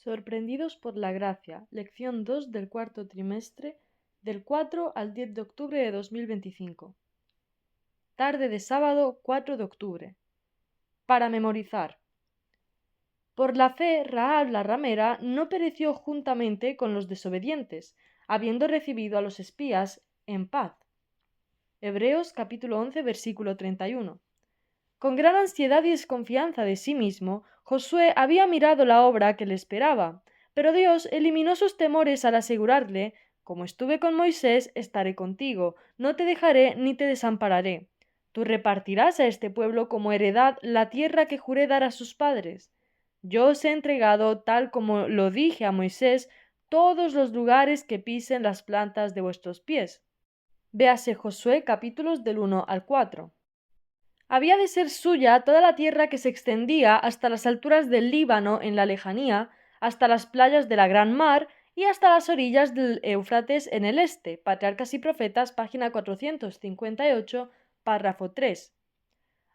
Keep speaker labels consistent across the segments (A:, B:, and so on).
A: Sorprendidos por la gracia, lección 2 del cuarto trimestre, del 4 al 10 de octubre de 2025. Tarde de sábado 4 de octubre. Para memorizar. Por la fe, Rahab la ramera no pereció juntamente con los desobedientes, habiendo recibido a los espías en paz. Hebreos capítulo 11 versículo 31. Con gran ansiedad y desconfianza de sí mismo, Josué había mirado la obra que le esperaba, pero Dios eliminó sus temores al asegurarle: como estuve con Moisés, estaré contigo, no te dejaré ni te desampararé. Tú repartirás a este pueblo como heredad la tierra que juré dar a sus padres. Yo os he entregado, tal como lo dije a Moisés, todos los lugares que pisen las plantas de vuestros pies. Véase Josué capítulos del 1 al 4. Había de ser suya toda la tierra que se extendía hasta las alturas del Líbano en la lejanía, hasta las playas de la gran mar y hasta las orillas del Éufrates en el este. Patriarcas y Profetas, página 458, párrafo 3.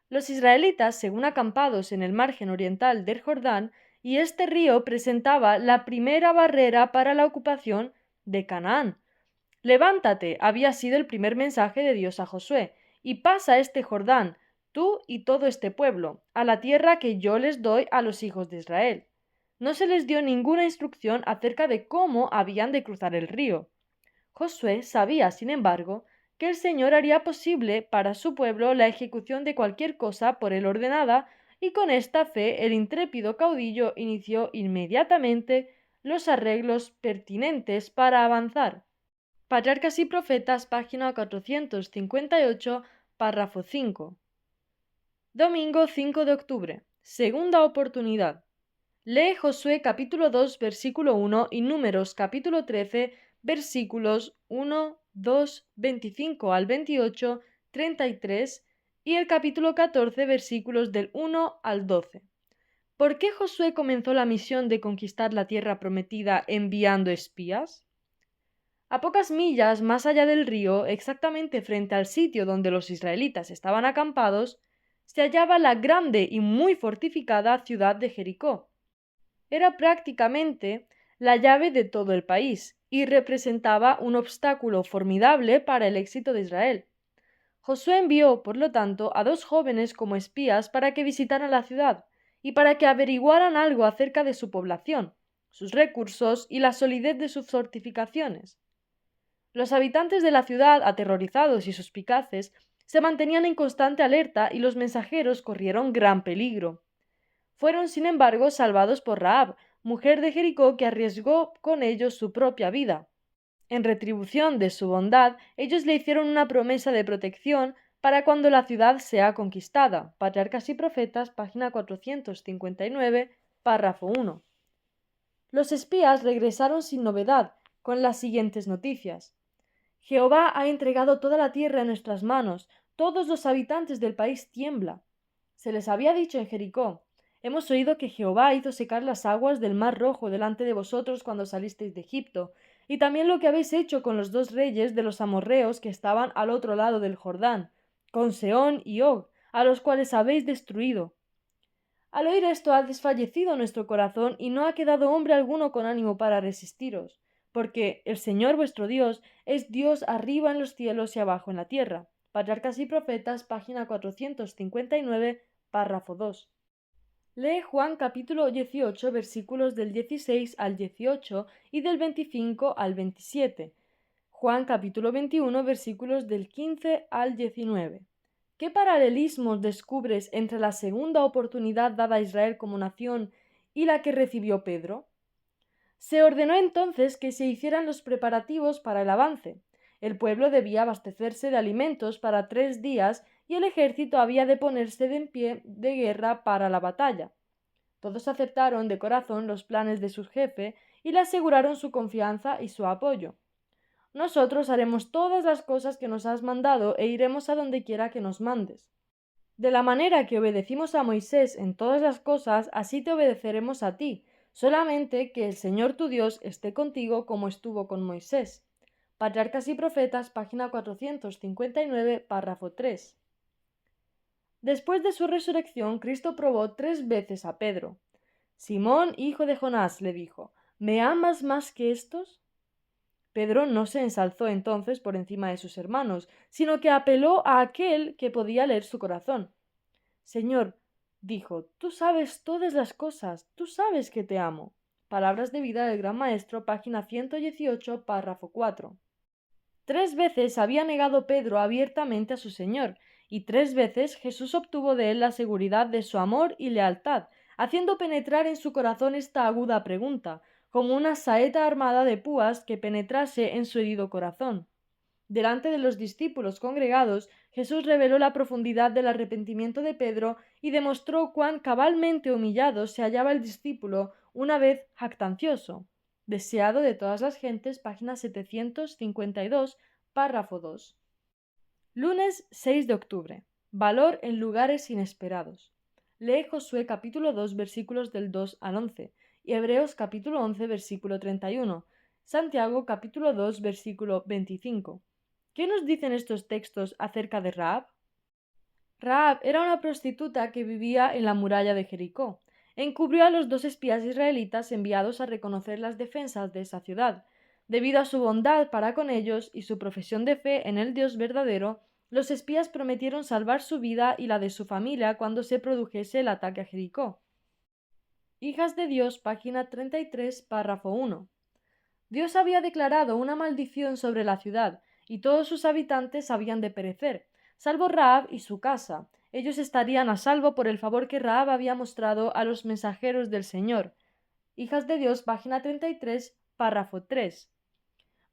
A: Los israelitas, según acampados en el margen oriental del Jordán, y este río presentaba la primera barrera para la ocupación de Canaán. Levántate, había sido el primer mensaje de Dios a Josué, y pasa este Jordán, tú y todo este pueblo, a la tierra que yo les doy a los hijos de Israel. No se les dio ninguna instrucción acerca de cómo habían de cruzar el río. Josué sabía, sin embargo, que el Señor haría posible para su pueblo la ejecución de cualquier cosa por él ordenada, y con esta fe el intrépido caudillo inició inmediatamente los arreglos pertinentes para avanzar. Patriarcas y Profetas, página 458, párrafo 5. Domingo 5 de octubre. Segunda oportunidad. Lee Josué capítulo 2, versículo 1 y Números capítulo 13, versículos 1, 2, 25 al 28, 33 y el capítulo 14, versículos del 1 al 12. ¿Por qué Josué comenzó la misión de conquistar la tierra prometida enviando espías? A pocas millas más allá del río, exactamente frente al sitio donde los israelitas estaban acampados, se hallaba la grande y muy fortificada ciudad de Jericó. Era prácticamente la llave de todo el país y representaba un obstáculo formidable para el éxito de Israel. Josué envió, por lo tanto, a 2 jóvenes como espías para que visitaran la ciudad y para que averiguaran algo acerca de su población, sus recursos y la solidez de sus fortificaciones. Los habitantes de la ciudad, aterrorizados y suspicaces, se mantenían en constante alerta y los mensajeros corrieron gran peligro. Fueron, sin embargo, salvados por Rahab, mujer de Jericó, que arriesgó con ellos su propia vida. En retribución de su bondad, ellos le hicieron una promesa de protección para cuando la ciudad sea conquistada. Patriarcas y Profetas, página 459, párrafo 1. Los espías regresaron sin novedad, con las siguientes noticias. Jehová ha entregado toda la tierra en nuestras manos, todos los habitantes del país tiemblan. Se les había dicho en Jericó: hemos oído que Jehová hizo secar las aguas del mar Rojo delante de vosotros cuando salisteis de Egipto, y también lo que habéis hecho con los 2 reyes de los amorreos que estaban al otro lado del Jordán, con Sehón y Og, a los cuales habéis destruido. Al oír esto ha desfallecido nuestro corazón y no ha quedado hombre alguno con ánimo para resistiros, porque el Señor vuestro Dios es Dios arriba en los cielos y abajo en la tierra. Patriarcas y Profetas, página 459, párrafo 2. Lee Juan capítulo 18, versículos del 16 al 18 y del 25 al 27. Juan capítulo 21, versículos del 15 al 19. ¿Qué paralelismos descubres entre la segunda oportunidad dada a Israel como nación y la que recibió Pedro? Se ordenó entonces que se hicieran los preparativos para el avance. El pueblo debía abastecerse de alimentos para 3 días y el ejército había de ponerse en pie de guerra para la batalla. Todos aceptaron de corazón los planes de su jefe y le aseguraron su confianza y su apoyo. Nosotros haremos todas las cosas que nos has mandado e iremos a donde quiera que nos mandes. De la manera que obedecimos a Moisés en todas las cosas, así te obedeceremos a ti, solamente que el Señor tu Dios esté contigo como estuvo con Moisés. Patriarcas y Profetas, página 459, párrafo 3. Después de su resurrección, Cristo probó 3 veces a Pedro. Simón, hijo de Jonás, le dijo, ¿me amas más que estos? Pedro no se ensalzó entonces por encima de sus hermanos, sino que apeló a aquel que podía leer su corazón. Señor, dijo, tú sabes todas las cosas, tú sabes que te amo. Palabras de vida del Gran Maestro, página 118, párrafo 4. 3 veces había negado Pedro abiertamente a su Señor, y 3 veces Jesús obtuvo de él la seguridad de su amor y lealtad, haciendo penetrar en su corazón esta aguda pregunta, como una saeta armada de púas que penetrase en su herido corazón. Delante de los discípulos congregados, Jesús reveló la profundidad del arrepentimiento de Pedro y demostró cuán cabalmente humillado se hallaba el discípulo una vez jactancioso. Deseado de todas las gentes, página 752, párrafo 2. Lunes 6 de octubre. Valor en lugares inesperados. Lee Josué capítulo 2 versículos del 2 al 11 y Hebreos capítulo 11 versículo 31, Santiago capítulo 2 versículo 25. ¿Qué nos dicen estos textos acerca de Rahab? Rahab era una prostituta que vivía en la muralla de Jericó. Encubrió a los 2 espías israelitas enviados a reconocer las defensas de esa ciudad. Debido a su bondad para con ellos y su profesión de fe en el Dios verdadero, los espías prometieron salvar su vida y la de su familia cuando se produjese el ataque a Jericó. Hijas de Dios, página 33, párrafo 1. Dios había declarado una maldición sobre la ciudad, y todos sus habitantes habían de perecer, salvo Rahab y su casa. Ellos estarían a salvo por el favor que Rahab había mostrado a los mensajeros del Señor. Hijas de Dios, página 33, párrafo 3.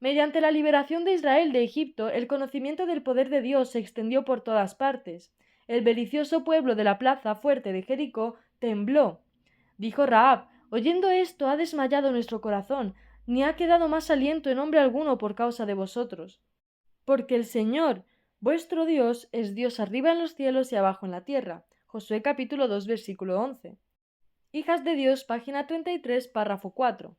A: Mediante la liberación de Israel de Egipto, el conocimiento del poder de Dios se extendió por todas partes. El belicioso pueblo de la plaza fuerte de Jericó tembló. Dijo Rahab, oyendo esto ha desmayado nuestro corazón, ni ha quedado más aliento en hombre alguno por causa de vosotros. Porque el Señor, vuestro Dios, es Dios arriba en los cielos y abajo en la tierra. Josué capítulo 2 versículo 11. Hijas de Dios, página 33, párrafo 4.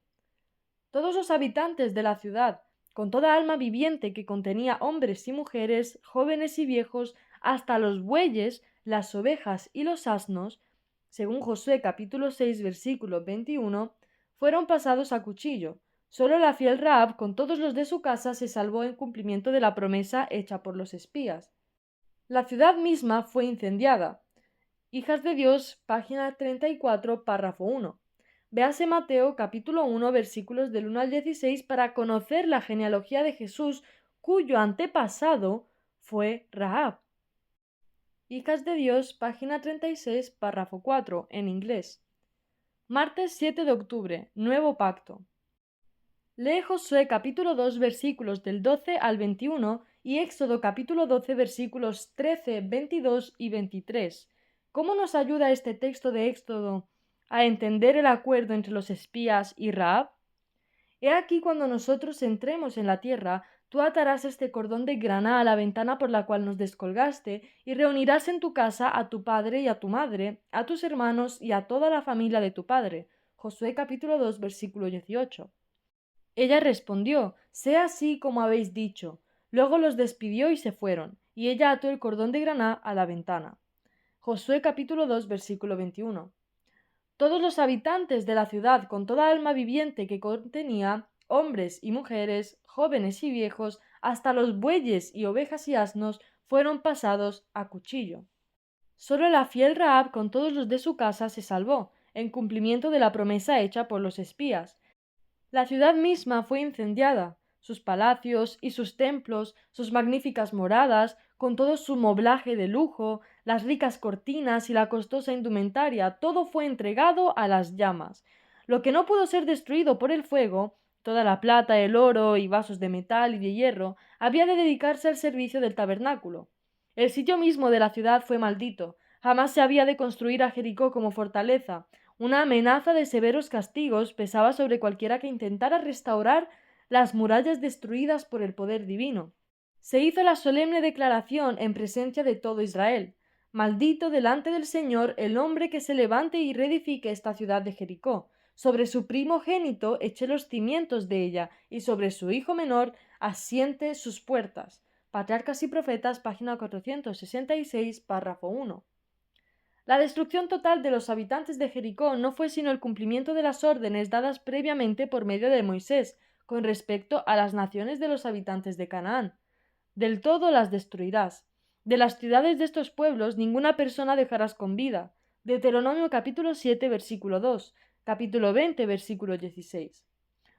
A: Todos los habitantes de la ciudad, con toda alma viviente que contenía hombres y mujeres, jóvenes y viejos, hasta los bueyes, las ovejas y los asnos, según Josué capítulo 6 versículo 21, fueron pasados a cuchillo. Solo la fiel Rahab con todos los de su casa se salvó en cumplimiento de la promesa hecha por los espías. La ciudad misma fue incendiada. Hijas de Dios, página 34, párrafo 1. Véase Mateo capítulo 1 versículos del 1 al 16 para conocer la genealogía de Jesús, cuyo antepasado fue Rahab. Hijas de Dios, página 36, párrafo 4, en inglés. Martes 7 de octubre, Nuevo Pacto. Lee Josué capítulo 2 versículos del 12 al 21 y Éxodo capítulo 12 versículos 13, 22 y 23. ¿Cómo nos ayuda este texto de Éxodo a entender el acuerdo entre los espías y Rahab? He aquí cuando nosotros entremos en la tierra, tú atarás este cordón de grana a la ventana por la cual nos descolgaste, y reunirás en tu casa a tu padre y a tu madre, a tus hermanos y a toda la familia de tu padre. Josué capítulo 2 versículo 18. Ella respondió, sea así como habéis dicho. Luego los despidió y se fueron, y ella ató el cordón de grana a la ventana. Josué capítulo 2 versículo 21. Todos los habitantes de la ciudad, con toda alma viviente que contenía, hombres y mujeres, jóvenes y viejos, hasta los bueyes y ovejas y asnos, fueron pasados a cuchillo. Solo la fiel Rahab con todos los de su casa se salvó, en cumplimiento de la promesa hecha por los espías. La ciudad misma fue incendiada, sus palacios y sus templos, sus magníficas moradas, con todo su moblaje de lujo, las ricas cortinas y la costosa indumentaria, todo fue entregado a las llamas. Lo que no pudo ser destruido por el fuego, toda la plata, el oro y vasos de metal y de hierro, había de dedicarse al servicio del tabernáculo. El sitio mismo de la ciudad fue maldito, jamás se había de construir a Jericó como fortaleza. Una amenaza de severos castigos pesaba sobre cualquiera que intentara restaurar las murallas destruidas por el poder divino. Se hizo la solemne declaración en presencia de todo Israel: Maldito delante del Señor el hombre que se levante y reedifique esta ciudad de Jericó. Sobre su primogénito eche los cimientos de ella, y sobre su hijo menor asiente sus puertas. Patriarcas y Profetas, página 466, párrafo 1. La destrucción total de los habitantes de Jericó no fue sino el cumplimiento de las órdenes dadas previamente por medio de Moisés con respecto a las naciones de los habitantes de Canaán. Del todo las destruirás. De las ciudades de estos pueblos ninguna persona dejarás con vida. Deuteronomio capítulo 7, versículo 2, capítulo 20, versículo 16.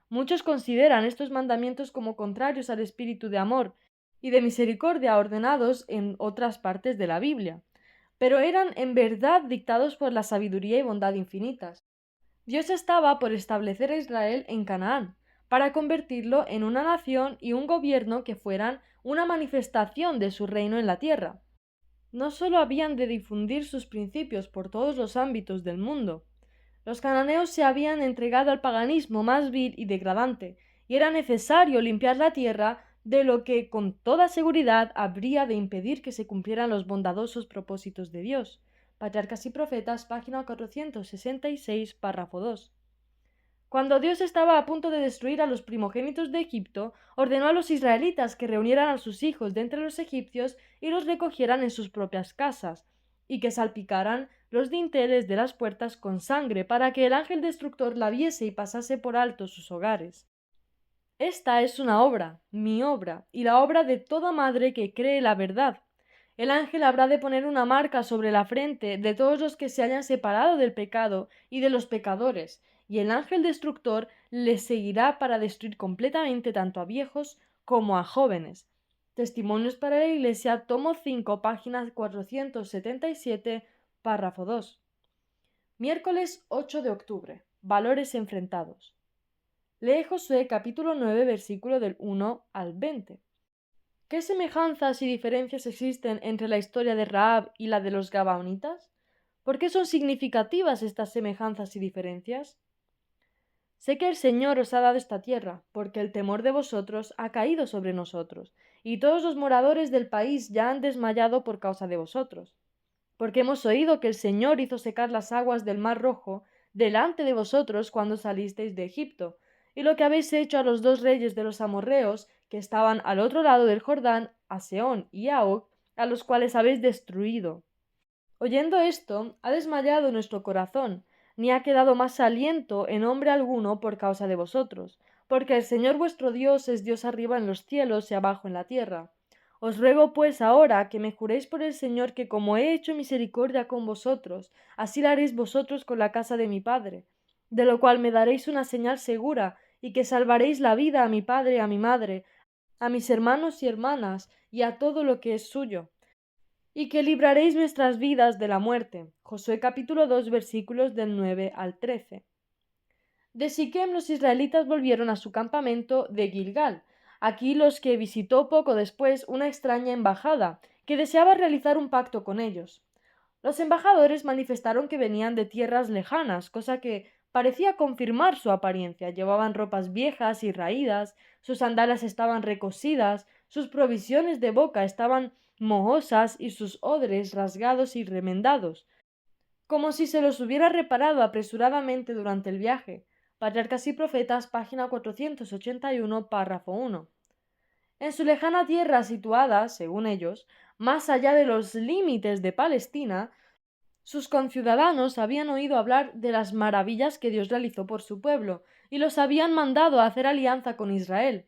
A: Muchos consideran estos mandamientos como contrarios al espíritu de amor y de misericordia ordenados en otras partes de la Biblia, pero eran en verdad dictados por la sabiduría y bondad infinitas. Dios estaba por establecer a Israel en Canaán, para convertirlo en una nación y un gobierno que fueran una manifestación de su reino en la tierra. No sólo habían de difundir sus principios por todos los ámbitos del mundo. Los cananeos se habían entregado al paganismo más vil y degradante, y era necesario limpiar la tierra de lo que con toda seguridad habría de impedir que se cumplieran los bondadosos propósitos de Dios. Patriarcas y Profetas, página 466, párrafo 2. Cuando Dios estaba a punto de destruir a los primogénitos de Egipto, ordenó a los israelitas que reunieran a sus hijos de entre los egipcios y los recogieran en sus propias casas, y que salpicaran los dinteles de las puertas con sangre para que el ángel destructor la viese y pasase por alto sus hogares. Esta es una obra, mi obra, y la obra de toda madre que cree la verdad. El ángel habrá de poner una marca sobre la frente de todos los que se hayan separado del pecado y de los pecadores, y el ángel destructor les seguirá para destruir completamente tanto a viejos como a jóvenes. Testimonios para la Iglesia, tomo 5, página 477, párrafo 2. Miércoles 8 de octubre. Valores enfrentados. Lee Josué capítulo 9, versículo del 1 al 20. ¿Qué semejanzas y diferencias existen entre la historia de Rahab y la de los Gabaonitas? ¿Por qué son significativas estas semejanzas y diferencias? Sé que el Señor os ha dado esta tierra, porque el temor de vosotros ha caído sobre nosotros, y todos los moradores del país ya han desmayado por causa de vosotros. Porque hemos oído que el Señor hizo secar las aguas del Mar Rojo delante de vosotros cuando salisteis de Egipto, y lo que habéis hecho a los dos reyes de los amorreos que estaban al otro lado del Jordán, a Sehón y a Og, a los cuales habéis destruido. Oyendo esto, ha desmayado nuestro corazón, ni ha quedado más aliento en hombre alguno por causa de vosotros, porque el Señor vuestro Dios es Dios arriba en los cielos y abajo en la tierra. Os ruego pues ahora que me juréis por el Señor que como he hecho misericordia con vosotros, así la haréis vosotros con la casa de mi padre, de lo cual me daréis una señal segura, y que salvaréis la vida a mi padre y a mi madre, a mis hermanos y hermanas, y a todo lo que es suyo, y que libraréis nuestras vidas de la muerte. Josué capítulo 2 versículos del 9 al 13. De Siquem los israelitas volvieron a su campamento de Gilgal. Aquí los que visitó poco después una extraña embajada, que deseaba realizar un pacto con ellos. Los embajadores manifestaron que venían de tierras lejanas, cosa que parecía confirmar su apariencia. Llevaban ropas viejas y raídas, sus sandalias estaban recosidas, sus provisiones de boca estaban mohosas y sus odres rasgados y remendados, como si se los hubiera reparado apresuradamente durante el viaje. Patriarcas y Profetas, página 481, párrafo 1. En su lejana tierra situada, según ellos, más allá de los límites de Palestina, sus conciudadanos habían oído hablar de las maravillas que Dios realizó por su pueblo, y los habían mandado a hacer alianza con Israel.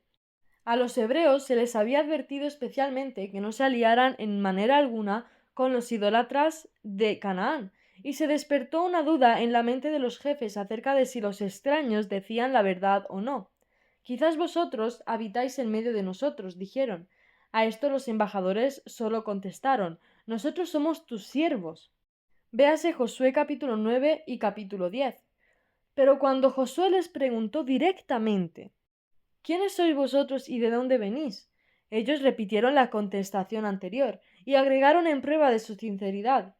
A: A los hebreos se les había advertido especialmente que no se aliaran en manera alguna con los idólatras de Canaán, y se despertó una duda en la mente de los jefes acerca de si los extraños decían la verdad o no. Quizás vosotros habitáis en medio de nosotros, dijeron. A esto los embajadores solo contestaron, nosotros somos tus siervos. Véase Josué capítulo 9 y capítulo 10. Pero cuando Josué les preguntó directamente, ¿quiénes sois vosotros y de dónde venís? Ellos repitieron la contestación anterior y agregaron en prueba de su sinceridad.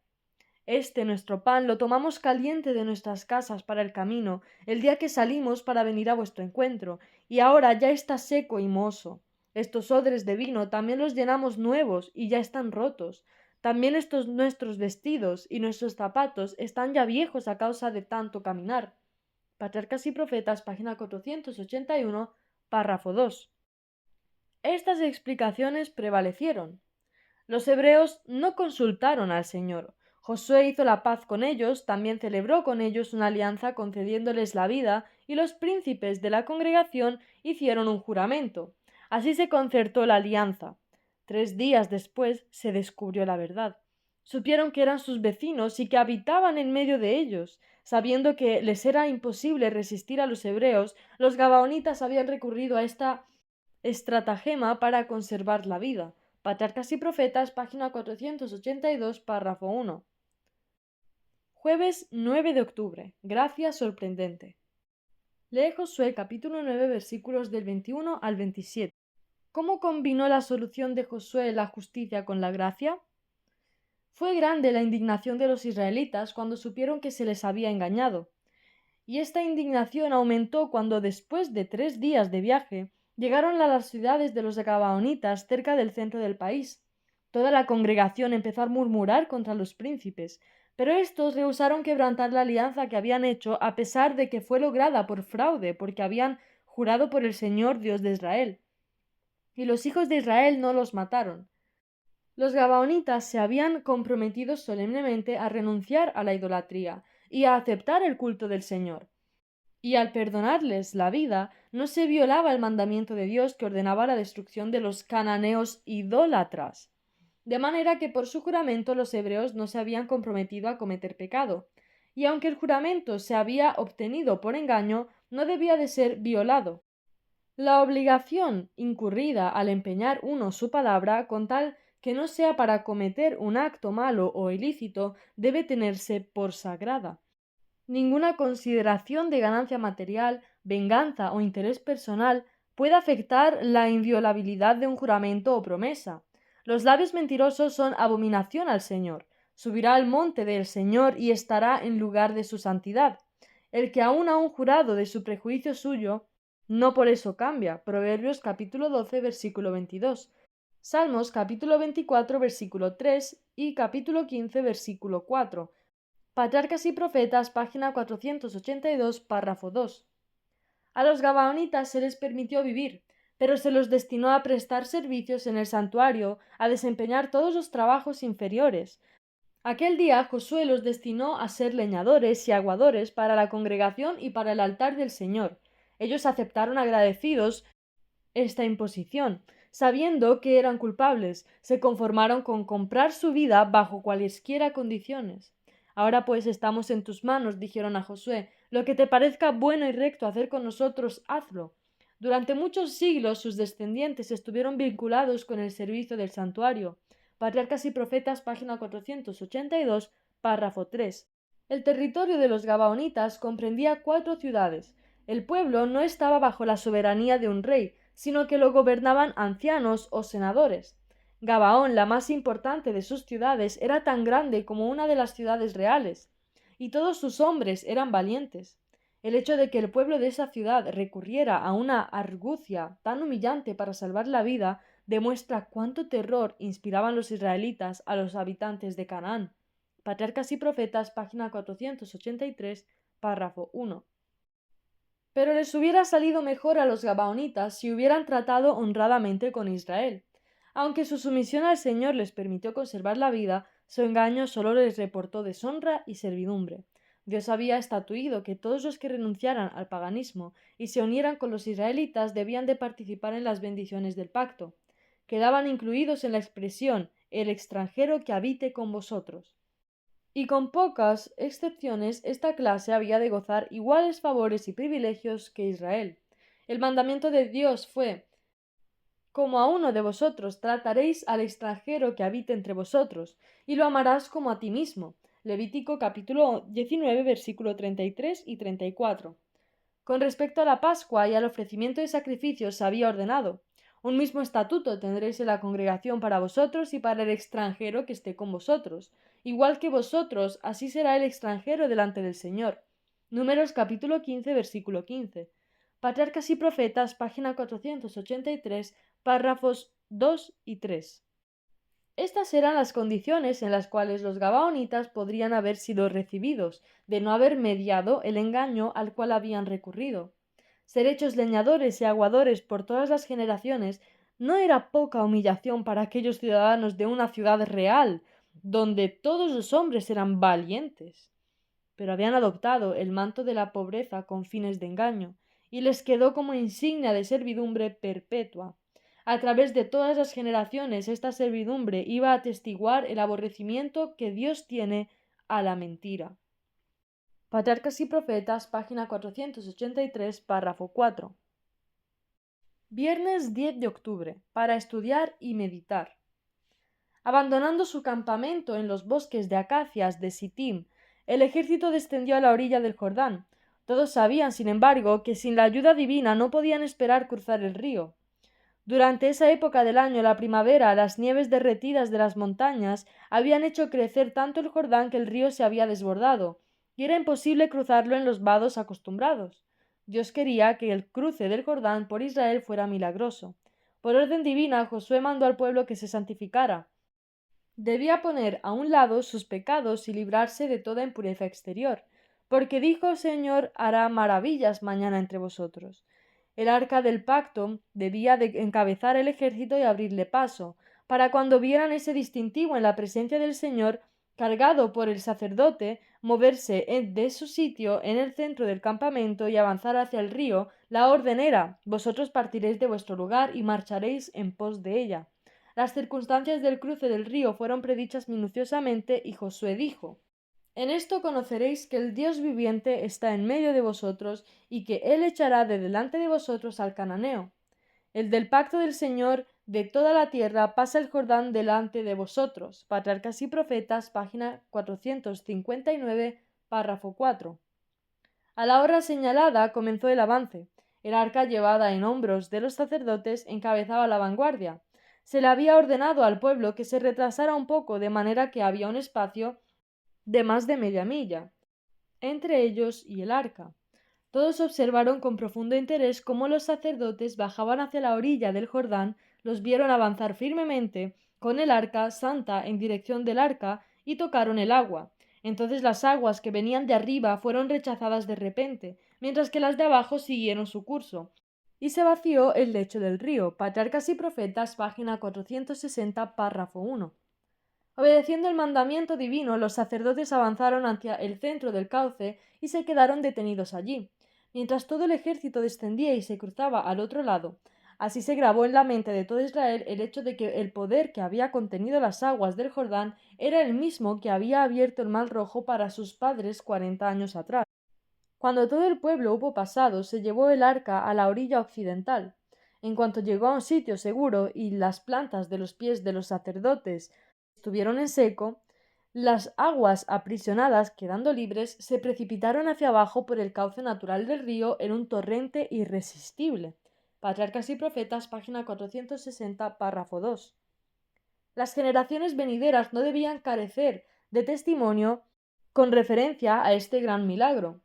A: Este nuestro pan lo tomamos caliente de nuestras casas para el camino, el día que salimos para venir a vuestro encuentro, y ahora ya está seco y mohoso. Estos odres de vino también los llenamos nuevos y ya están rotos. También estos nuestros vestidos y nuestros zapatos están ya viejos a causa de tanto caminar. Patriarcas y Profetas, página 481, párrafo 2. Estas explicaciones prevalecieron. Los hebreos no consultaron al Señor. Josué hizo la paz con ellos, también celebró con ellos una alianza concediéndoles la vida, y los príncipes de la congregación hicieron un juramento. Así se concertó la alianza. 3 días después se descubrió la verdad. Supieron que eran sus vecinos y que habitaban en medio de ellos. Sabiendo que les era imposible resistir a los hebreos, los gabaonitas habían recurrido a esta estratagema para conservar la vida. Patriarcas y Profetas, página 482, párrafo 1. Jueves 9 de octubre. Gracia sorprendente. Lee Josué capítulo 9 versículos del 21 al 27. ¿Cómo combinó la solución de Josué la justicia con la gracia? Fue grande la indignación de los israelitas cuando supieron que se les había engañado. Y esta indignación aumentó cuando después de 3 días de viaje llegaron a las ciudades de los gabaonitas cerca del centro del país. Toda la congregación empezó a murmurar contra los príncipes, pero estos rehusaron quebrantar la alianza que habían hecho a pesar de que fue lograda por fraude, porque habían jurado por el Señor Dios de Israel. Y los hijos de Israel no los mataron. Los gabaonitas se habían comprometido solemnemente a renunciar a la idolatría y a aceptar el culto del Señor. Y al perdonarles la vida, no se violaba el mandamiento de Dios que ordenaba la destrucción de los cananeos idólatras. De manera que por su juramento los hebreos no se habían comprometido a cometer pecado. Y aunque el juramento se había obtenido por engaño, no debía de ser violado. La obligación incurrida al empeñar uno su palabra, con tal que no sea para cometer un acto malo o ilícito, debe tenerse por sagrada. Ninguna consideración de ganancia material, venganza o interés personal puede afectar la inviolabilidad de un juramento o promesa. Los labios mentirosos son abominación al Señor. Subirá al monte del Señor y estará en lugar de su santidad. El que aún ha un jurado de su prejuicio suyo, no por eso cambia. Proverbios capítulo 12, versículo 22. Salmos capítulo 24, versículo 3 y capítulo 15, versículo 4. Patriarcas y Profetas, página 482, párrafo 2. A los gabaonitas se les permitió vivir, pero se los destinó a prestar servicios en el santuario, a desempeñar todos los trabajos inferiores. Aquel día Josué los destinó a ser leñadores y aguadores para la congregación y para el altar del Señor. Ellos aceptaron agradecidos esta imposición, sabiendo que eran culpables, se conformaron con comprar su vida bajo cualesquiera condiciones. Ahora pues estamos en tus manos, dijeron a Josué, lo que te parezca bueno y recto hacer con nosotros, hazlo. Durante muchos siglos sus descendientes estuvieron vinculados con el servicio del santuario. Patriarcas y Profetas, página 482, párrafo 3. El territorio de los gabaonitas comprendía 4 ciudades. El pueblo no estaba bajo la soberanía de un rey, sino que lo gobernaban ancianos o senadores. Gabaón, la más importante de sus ciudades, era tan grande como una de las ciudades reales, y todos sus hombres eran valientes. El hecho de que el pueblo de esa ciudad recurriera a una argucia tan humillante para salvar la vida demuestra cuánto terror inspiraban los israelitas a los habitantes de Canaán. Patriarcas y Profetas, página 483, párrafo 1. Pero les hubiera salido mejor a los gabaonitas si hubieran tratado honradamente con Israel. Aunque su sumisión al Señor les permitió conservar la vida, su engaño solo les reportó deshonra y servidumbre. Dios había estatuido que todos los que renunciaran al paganismo y se unieran con los israelitas debían de participar en las bendiciones del pacto. Quedaban incluidos en la expresión el extranjero que habite con vosotros. Y con pocas excepciones esta clase había de gozar iguales favores y privilegios que Israel. El mandamiento de Dios fue: como a uno de vosotros trataréis al extranjero que habite entre vosotros, y lo amarás como a ti mismo. Levítico capítulo 19, versículo 33 y 34. Con respecto a la Pascua y al ofrecimiento de sacrificios se había ordenado: un mismo estatuto tendréis en la congregación para vosotros y para el extranjero que esté con vosotros. Igual que vosotros, así será el extranjero delante del Señor. Números capítulo 15, versículo 15. Patriarcas y Profetas, página 483, párrafos 2 y 3. Estas eran las condiciones en las cuales los gabaonitas podrían haber sido recibidos, de no haber mediado el engaño al cual habían recurrido. Ser hechos leñadores y aguadores por todas las generaciones no era poca humillación para aquellos ciudadanos de una ciudad real, donde todos los hombres eran valientes, pero habían adoptado el manto de la pobreza con fines de engaño, y les quedó como insignia de servidumbre perpetua. A través de todas las generaciones esta servidumbre iba a atestiguar el aborrecimiento que Dios tiene a la mentira. Patriarcas y Profetas, página 483, párrafo 4. Viernes 10 de octubre, para estudiar y meditar. Abandonando su campamento en los bosques de acacias de Sittim, el ejército descendió a la orilla del Jordán. Todos sabían, sin embargo, que sin la ayuda divina no podían esperar cruzar el río. Durante esa época del año, la primavera, las nieves derretidas de las montañas habían hecho crecer tanto el Jordán que el río se había desbordado, y era imposible cruzarlo en los vados acostumbrados. Dios quería que el cruce del Jordán por Israel fuera milagroso. Por orden divina, Josué mandó al pueblo que se santificara. Debía poner a un lado sus pecados y librarse de toda impureza exterior, porque dijo: Señor hará maravillas mañana entre vosotros. El arca del pacto debía de encabezar el ejército y abrirle paso, para cuando vieran ese distintivo en la presencia del Señor, cargado por el sacerdote, moverse de su sitio en el centro del campamento y avanzar hacia el río, la orden era: vosotros partiréis de vuestro lugar y marcharéis en pos de ella. Las circunstancias del cruce del río fueron predichas minuciosamente, y Josué dijo: En esto conoceréis que el Dios viviente está en medio de vosotros, y que él echará de delante de vosotros al cananeo. El del pacto del Señor de toda la tierra pasa el Jordán delante de vosotros. Patriarcas y Profetas, página 459, párrafo 4. A la hora señalada comenzó el avance. El arca, llevada en hombros de los sacerdotes, encabezaba la vanguardia. Se le había ordenado al pueblo que se retrasara un poco, de manera que había un espacio de más de media milla entre ellos y el arca. Todos observaron con profundo interés cómo los sacerdotes bajaban hacia la orilla del Jordán, los vieron avanzar firmemente con el arca santa en dirección del arca y tocaron el agua. Entonces las aguas que venían de arriba fueron rechazadas de repente, mientras que las de abajo siguieron su curso, y se vació el lecho del río. Patriarcas y Profetas, página 460, párrafo 1. Obedeciendo el mandamiento divino, los sacerdotes avanzaron hacia el centro del cauce y se quedaron detenidos allí, mientras todo el ejército descendía y se cruzaba al otro lado. Así se grabó en la mente de todo Israel el hecho de que el poder que había contenido las aguas del Jordán era el mismo que había abierto el Mar Rojo para sus padres 40 años atrás. Cuando todo el pueblo hubo pasado, se llevó el arca a la orilla occidental. En cuanto llegó a un sitio seguro y las plantas de los pies de los sacerdotes estuvieron en seco, las aguas aprisionadas, quedando libres, se precipitaron hacia abajo por el cauce natural del río en un torrente irresistible. Patriarcas y Profetas, página 460, párrafo 2. Las generaciones venideras no debían carecer de testimonio con referencia a este gran milagro.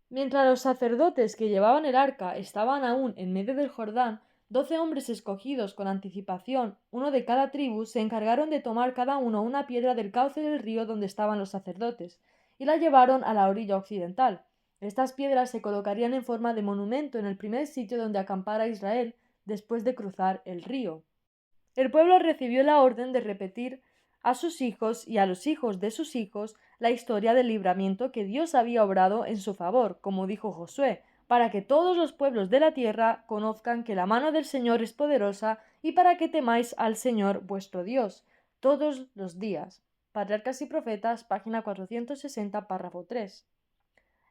A: Mientras los sacerdotes que llevaban el arca estaban aún en medio del Jordán, 12 hombres escogidos con anticipación, uno de cada tribu, se encargaron de tomar cada uno una piedra del cauce del río donde estaban los sacerdotes, y la llevaron a la orilla occidental. Estas piedras se colocarían en forma de monumento en el primer sitio donde acampara Israel después de cruzar el río. El pueblo recibió la orden de repetir a sus hijos y a los hijos de sus hijos la historia del libramiento que Dios había obrado en su favor, como dijo Josué, para que todos los pueblos de la tierra conozcan que la mano del Señor es poderosa y para que temáis al Señor vuestro Dios todos los días. Patriarcas y Profetas, página 460, párrafo 3.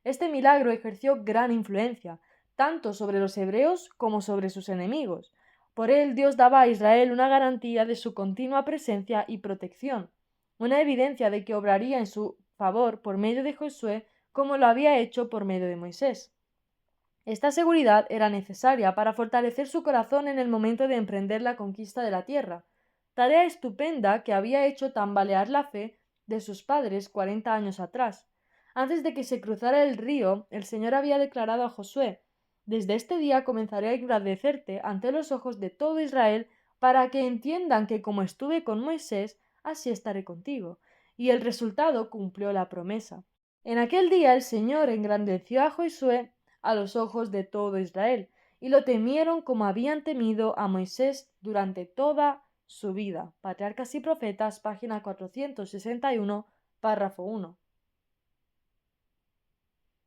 A: Este milagro ejerció gran influencia, tanto sobre los hebreos como sobre sus enemigos. Por él Dios daba a Israel una garantía de su continua presencia y protección, una evidencia de que obraría en su favor por medio de Josué como lo había hecho por medio de Moisés. Esta seguridad era necesaria para fortalecer su corazón en el momento de emprender la conquista de la tierra, tarea estupenda que había hecho tambalear la fe de sus padres 40 años atrás. Antes de que se cruzara el río, el Señor había declarado a Josué: Desde este día comenzaré a engradecerte ante los ojos de todo Israel, para que entiendan que como estuve con Moisés, así estaré contigo. Y el resultado cumplió la promesa. En aquel día el Señor engrandeció a Josué a los ojos de todo Israel, y lo temieron como habían temido a Moisés durante toda Su vida, Patriarcas y Profetas, página 461, párrafo 1.